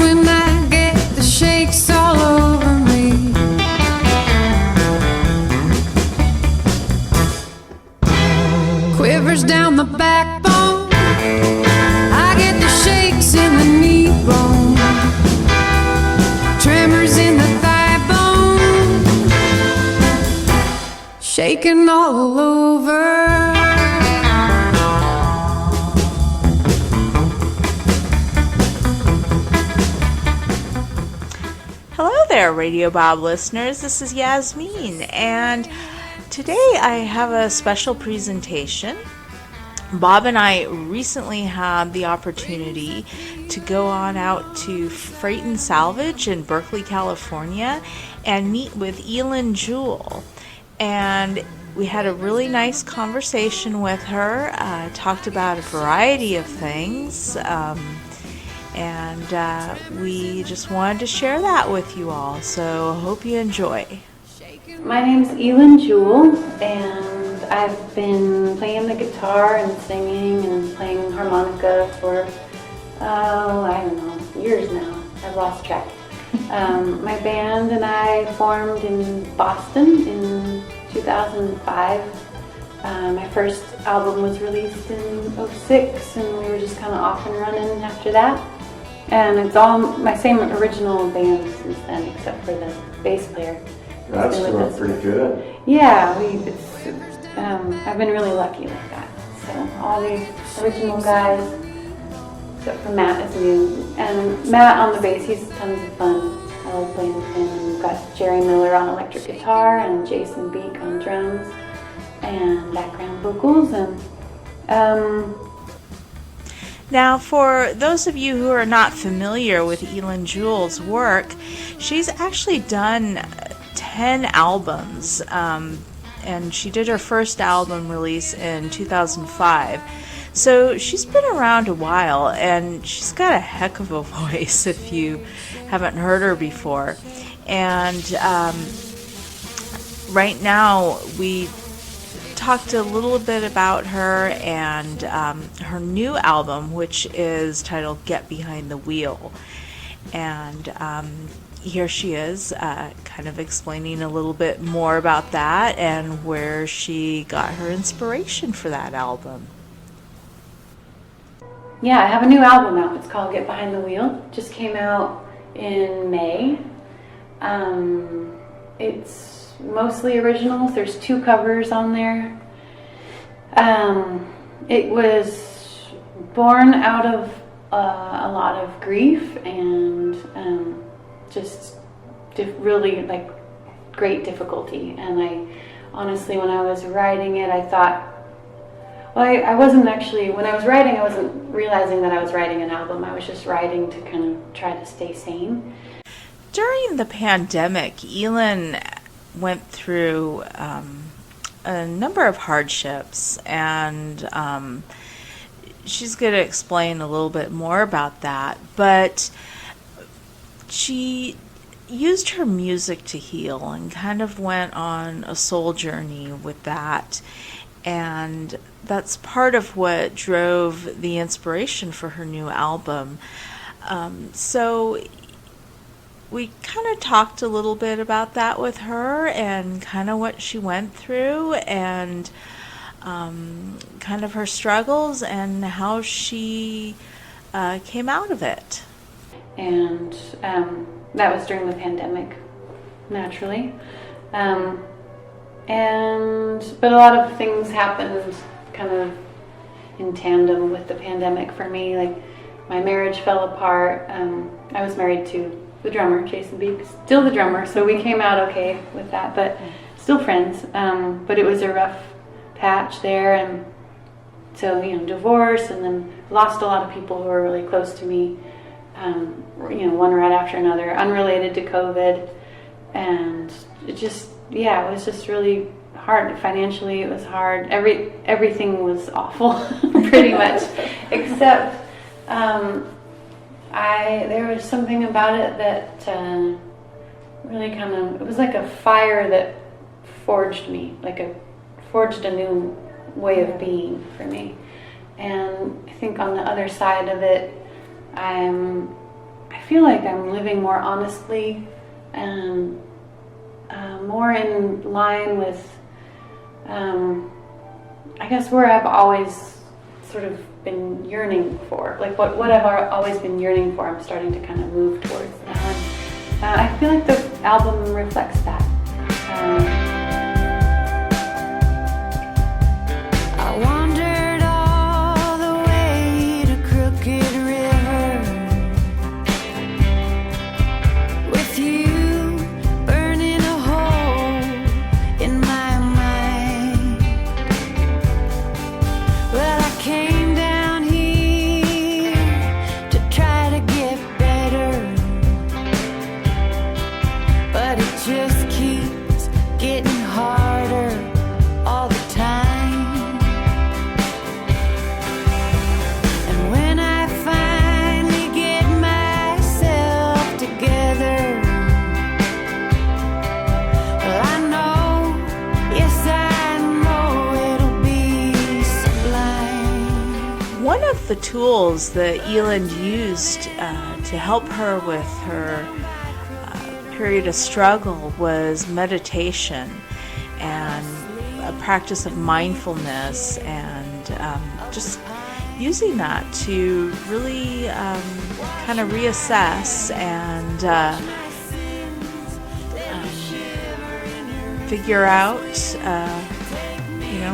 when I get the shakes all over me. Quivers down the backbone, I get the shakes in the knee bone, tremors in the thigh bone, shaking all over. Hello there, Radio Bob listeners. This is Yasmin, and today I have a special presentation. Bob and I recently had the opportunity to go on out to Freight and Salvage in Berkeley, California, and meet with Eilen Jewell. And we had a really nice conversation with her, talked about a variety of things, and we just wanted to share that with you all, so hope you enjoy. My name's Eilen Jewell, and I've been playing the guitar and singing and playing harmonica for, I don't know, years now. I've lost track. My band and I formed in Boston in 2005. My first album was released in 2006, and we were just kind of off and running after that. And it's all my same original band since then, except for the bass player. That's doing pretty good. Yeah, I've been really lucky like that. So all the original guys, except for Matt, is new. And Matt on the bass, he's tons of fun. I like playing with him. And we've got Jerry Miller on electric guitar and Jason Beek on drums and background vocals. And now, for those of you who are not familiar with Eilen Jewell's work, she's actually done 10 albums, and she did her first album release in 2005. So she's been around a while, and she's got a heck of a voice if you haven't heard her before. And right now we talked a little bit about her and her new album, which is titled Get Behind the Wheel. And here she is kind of explaining a little bit more about that and where she got her inspiration for that album. yeah, I have a new album out. It's called Get Behind the Wheel. Just came out in May. It's mostly originals. There's 2 covers on there. It was born out of a lot of grief and just really like great difficulty. And I honestly, when I was writing it, I thought, well, I wasn't actually, when I was writing, I wasn't realizing that I was writing an album. I was just writing to kind of try to stay sane. During the pandemic, Eilen went through a number of hardships, and she's going to explain a little bit more about that, but she used her music to heal and kind of went on a soul journey with that, and that's part of what drove the inspiration for her new album. So we kind of talked a little bit about that with her and kind of what she went through and kind of her struggles and how she came out of it. And that was during the pandemic, naturally. But a lot of things happened kind of in tandem with the pandemic for me. Like my marriage fell apart. I was married to the drummer, Jason Beek, still the drummer, so we came out okay with that, but still friends. But it was a rough patch there, and so, divorce, and then lost a lot of people who were really close to me, one right after another, unrelated to COVID, and it was just really hard. Financially, it was hard. Everything was awful, pretty much, except there was something about it that really kind of, it was like a fire that forged me, forged a new way of being for me. And I think on the other side of it, I feel like I'm living more honestly and more in line with, I guess, where I've always sort of been yearning for. Like what I've always been yearning for, I'm starting to kind of move towards now. And I feel like the album reflects that. I wandered all the way to Crooked River with you burning a hole in my mind. Well, I came down here to try to get better, but it just keeps getting harder all the time. And when I finally get myself together, well, I know, yes, I know it'll be sublime. One of the tools that Eilen used to help her with her period of struggle was meditation and a practice of mindfulness, and just using that to really kind of reassess and figure out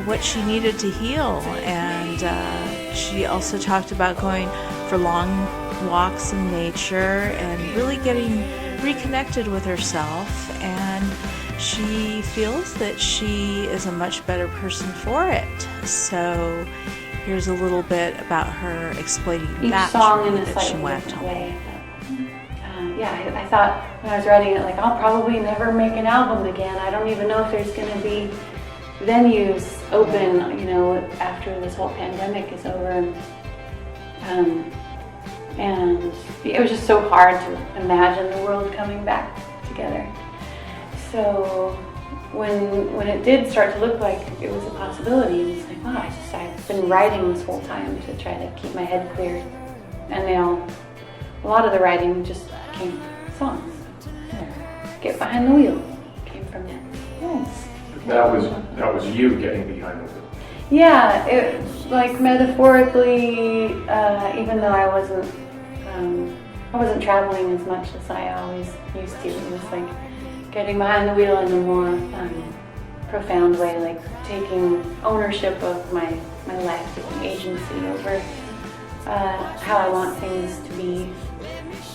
what she needed to heal. And she also talked about going for long walks in nature and really getting reconnected with herself, and she feels that she is a much better person for it. So here's a little bit about her explaining Each that song in a that she slightly went different on. way. I thought when I was writing it, like, I'll probably never make an album again. I don't even know if there's going to be venues open, after this whole pandemic is over. And it was just so hard to imagine the world coming back together. So when it did start to look like it was a possibility, it was like, wow, I've been writing this whole time to try to keep my head clear. And now a lot of the writing just came from songs. Get Behind the Wheel came from that. Yes. That was you getting behind the wheel. Yeah, it, like, metaphorically, even though I wasn't traveling as much as I always used to. It was like getting behind the wheel in a more profound way, like taking ownership of my life, taking agency over how I want things to be.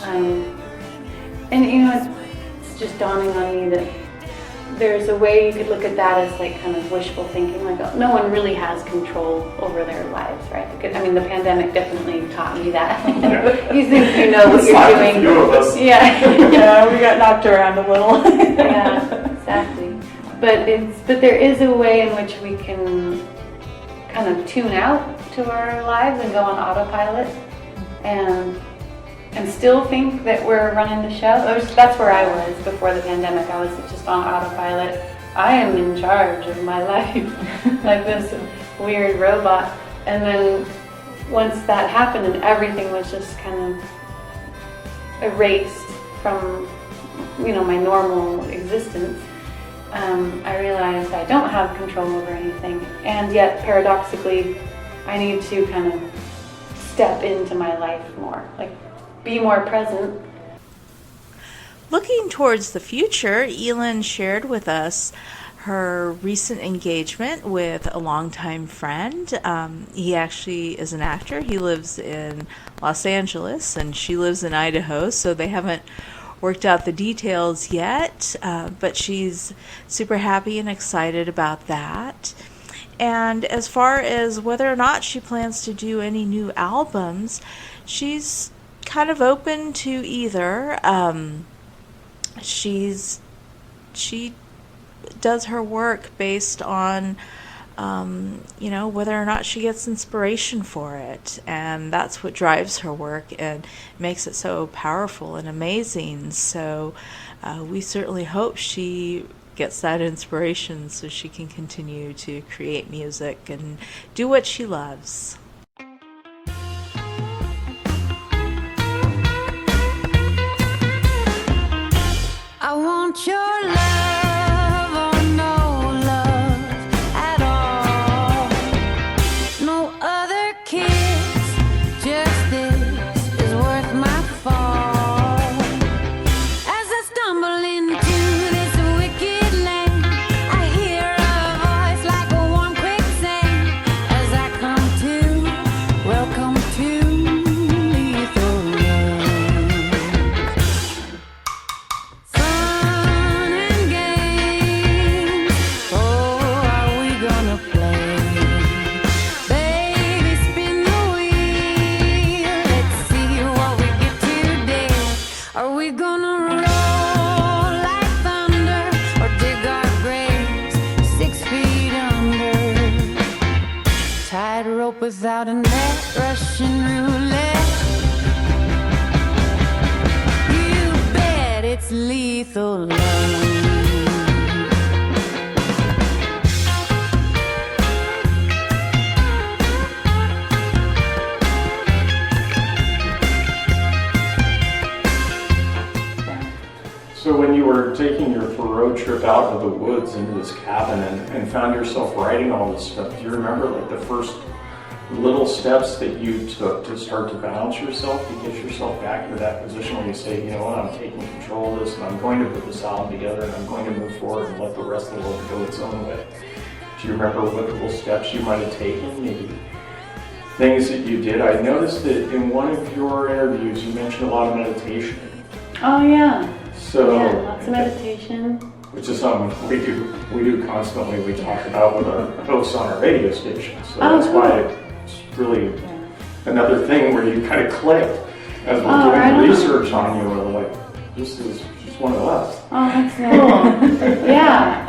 And it's just dawning on me that there's a way you could look at that as like kind of wishful thinking, like no one really has control over their lives, right? I mean, the pandemic definitely taught me that. You think you know what you're doing. Yeah. Yeah, we got knocked around a little. Yeah, exactly. But there is a way in which we can kind of tune out to our lives and go on autopilot and still think that we're running the show. That's where I was before the pandemic. I was just on autopilot. I am in charge of my life, like this weird robot. And then once that happened and everything was just kind of erased from, my normal existence, I realized I don't have control over anything. And yet, paradoxically, I need to kind of step into my life more, like be more present. Looking towards the future, Eilen shared with us her recent engagement with a longtime friend. He actually is an actor. He lives in Los Angeles and she lives in Idaho, so they haven't worked out the details yet, but she's super happy and excited about that. And as far as whether or not she plans to do any new albums, she's kind of open to either. She does her work based on whether or not she gets inspiration for it, and that's what drives her work and makes it so powerful and amazing. So we certainly hope she gets that inspiration so she can continue to create music and do what she loves. Are we gonna roll like thunder or dig our graves 6 feet under? Tightrope without a net, Russian roulette. You bet it's lethal love. So when you were taking your road trip out of the woods into this cabin and found yourself writing all this stuff, do you remember like the first little steps that you took to start to balance yourself, to get yourself back into that position where you say, you know what, I'm taking control of this and I'm going to put this album together and I'm going to move forward and let the rest of the world go its own way? Do you remember what little steps you might have taken, maybe things that you did? I noticed that in one of your interviews you mentioned a lot of meditation. Oh yeah. So, yeah, lots of meditation. Which is something we do constantly. We talk about with our hosts on our radio station. So that's why it's really another thing where you kind of clicked as we're doing research on you. We're like, this is just one of us. Oh, that's cool. Yeah,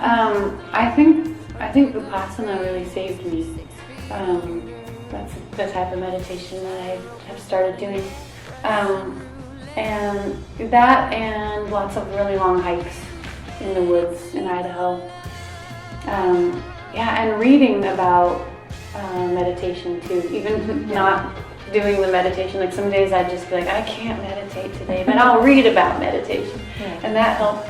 I think Vipassana really saved me. That's the type of meditation that I have started doing. And that and lots of really long hikes in the woods in Idaho. And reading about meditation too, even not doing the meditation. Like some days I'd just be like, I can't meditate today, but I'll read about meditation. And that helped.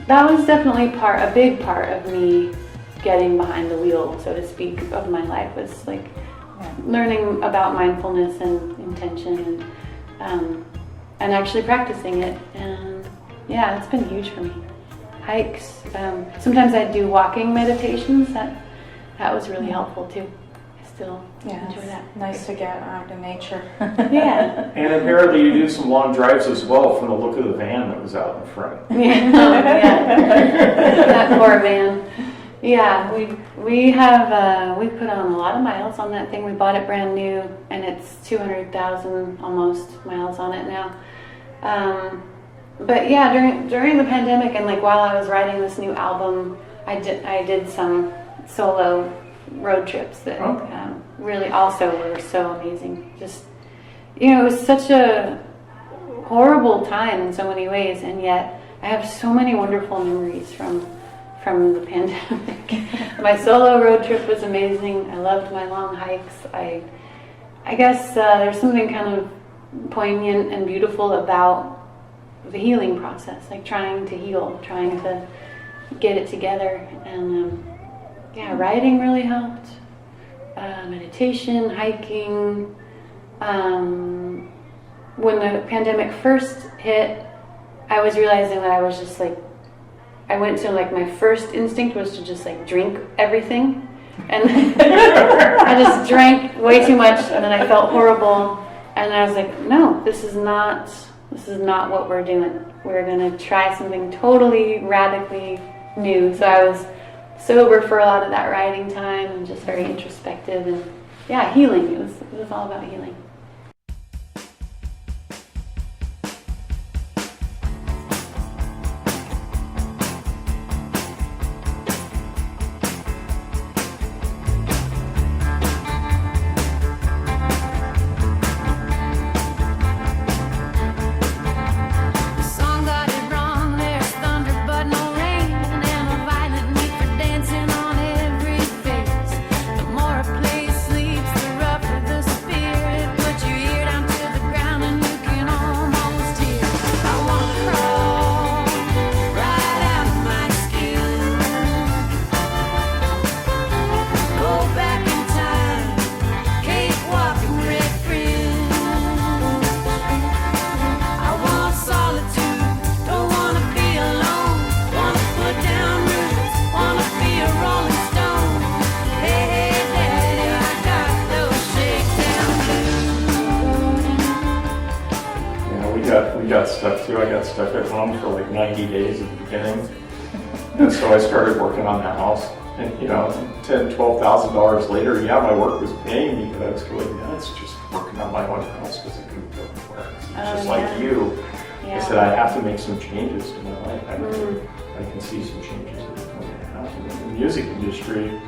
That was definitely a big part of me getting behind the wheel, so to speak, of my life, was like learning about mindfulness and intention and actually practicing it. And yeah, it's been huge for me. Hikes. Sometimes I do walking meditations. That was really helpful too. I still enjoy that. Nice to get out in nature. Yeah. And apparently you do some long drives as well from the look of the van that was out in front. Yeah. That poor van. Yeah, we have we put on a lot of miles on that thing. We bought it brand new, and it's 200,000 almost miles on it now. But yeah, during the pandemic and like while I was writing this new album, I did some solo road trips that really also were so amazing. Just, you know, it was such a horrible time in so many ways, and yet I have so many wonderful memories from the pandemic. My solo road trip was amazing. I loved my long hikes. I guess there's something kind of poignant and beautiful about the healing process, like trying to heal, trying to get it together. And writing really helped. Meditation, hiking. When the pandemic first hit, I was realizing that I was just like, I went to like my first instinct was to just like drink everything, and I just drank way too much, and then I felt horrible, and I was like, no, this is not what we're doing. We're gonna try something totally radically new. So I was sober for a lot of that writing time and just very introspective and healing. It was all about healing. We got stuck too. I got stuck at home for like 90 days at the beginning. And so I started working on the house. And $10,000-$12,000 later, yeah, my work was paying me, but I was going, it's just working on my own house because I couldn't go anywhere. Just like you, I said I have to make some changes to my life. I can see some changes that are going to happen. And the music industry,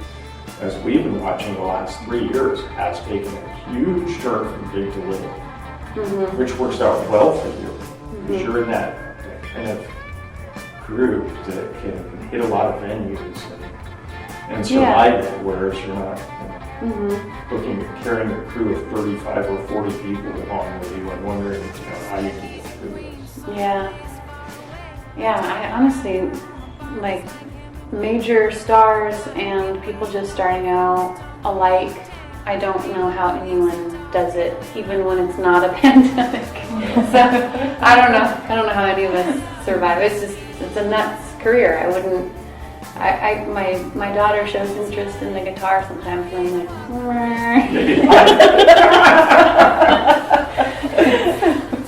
as we've been watching the last 3 years, has taken a huge turn from big to little, which works out well for you. Because you're in that kind of group that can hit a lot of venues and survive it, whereas you're not carrying a crew of 35 or 40 people along with you and wondering how you can get through this. Yeah, I honestly, like, major stars and people just starting out alike, I don't know how anyone does it, even when it's not a pandemic. So I don't know how any of us survive. It's a nuts career. I wouldn't. My daughter shows interest in the guitar sometimes, and I'm like,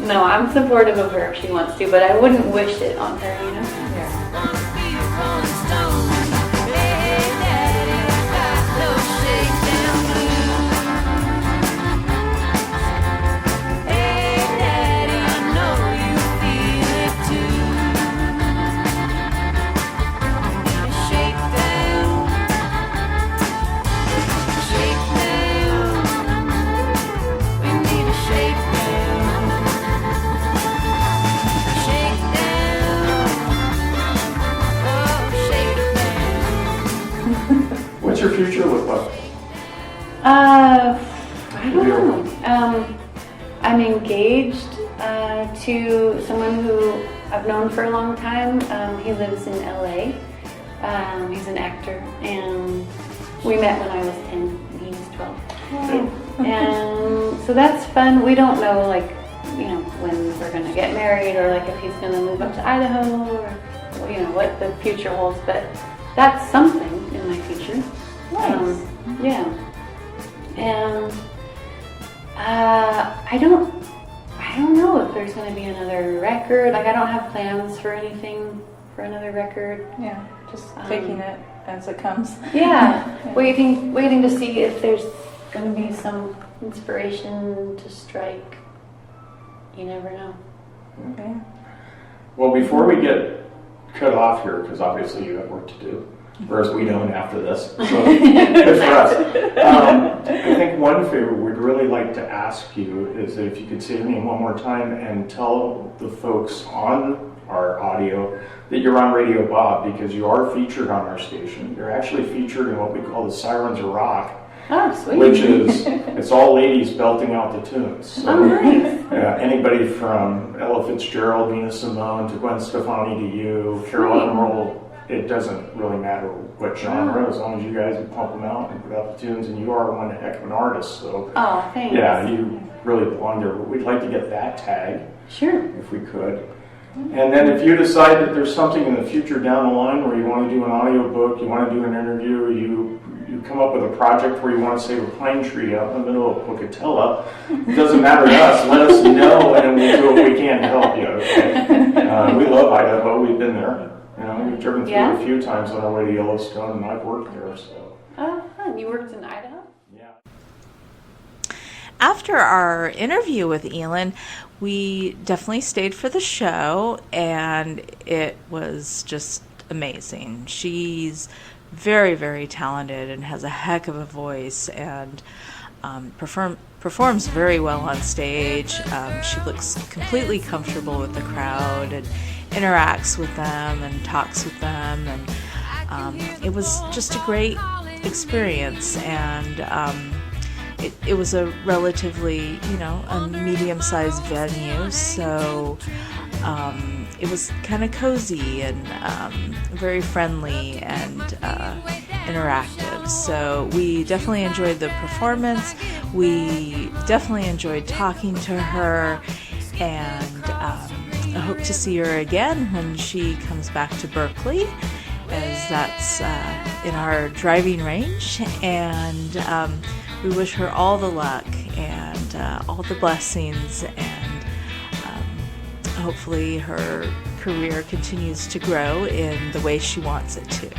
no, I'm supportive of her if she wants to, but I wouldn't wish it on her, you know. What's your future look like? I don't know. I'm engaged to someone who I've known for a long time. He lives in LA. He's an actor, and we met when I was 10 and he was 12. Oh. And so that's fun. We don't know, like, when we're going to get married, or like if he's going to move up to Idaho, or what the future holds, but that's something in my future. Nice. And I don't know if there's going to be another record. Like, I don't have plans for anything for another record. Yeah, just taking it as it comes. Yeah, waiting to see if there's going to be some inspiration to strike. You never know. Okay. Well, before we get cut off here, because obviously you have work to do, whereas we don't after this, so good for us. I think one favor we'd really like to ask you is that if you could say your name one more time and tell the folks on our audio that you're on Radio Bob, because you are featured on our station. You're actually featured in what we call the Sirens of Rock. Oh, sweet. Which is, it's all ladies belting out the tunes. So, nice. Anybody from Ella Fitzgerald, Nina Simone, to Gwen Stefani to you, Carol Emerald, it doesn't really matter what genre, as long as you guys pump them out and put out the tunes, and you are one heck of an artist. So, thanks. yeah, you really belong there. But we'd like to get that tag, sure, if we could. And then if you decide that there's something in the future down the line where you want to do an audio book, you want to do an interview, or you come up with a project where you want to save a pine tree out in the middle of Pocatello, it doesn't matter to us. Let us know, and we'll do what we can to help you. Okay? We love Idaho. We've been there. We've driven through it a few times on our way to Yellowstone, and I've worked there. So. Oh, fun. You worked in Idaho? Yeah. After our interview with Eilen, we definitely stayed for the show, and it was just amazing. She's very, very talented and has a heck of a voice, and performs very well on stage. She looks completely comfortable with the crowd and interacts with them and talks with them, and it was just a great experience. And it was a relatively, a medium-sized venue, so it was kind of cozy and very friendly and interactive. So we definitely enjoyed the performance. We definitely enjoyed talking to her, and I hope to see her again when she comes back to Berkeley, as that's in our driving range. And we wish her all the luck and all the blessings, and hopefully her career continues to grow in the way she wants it to.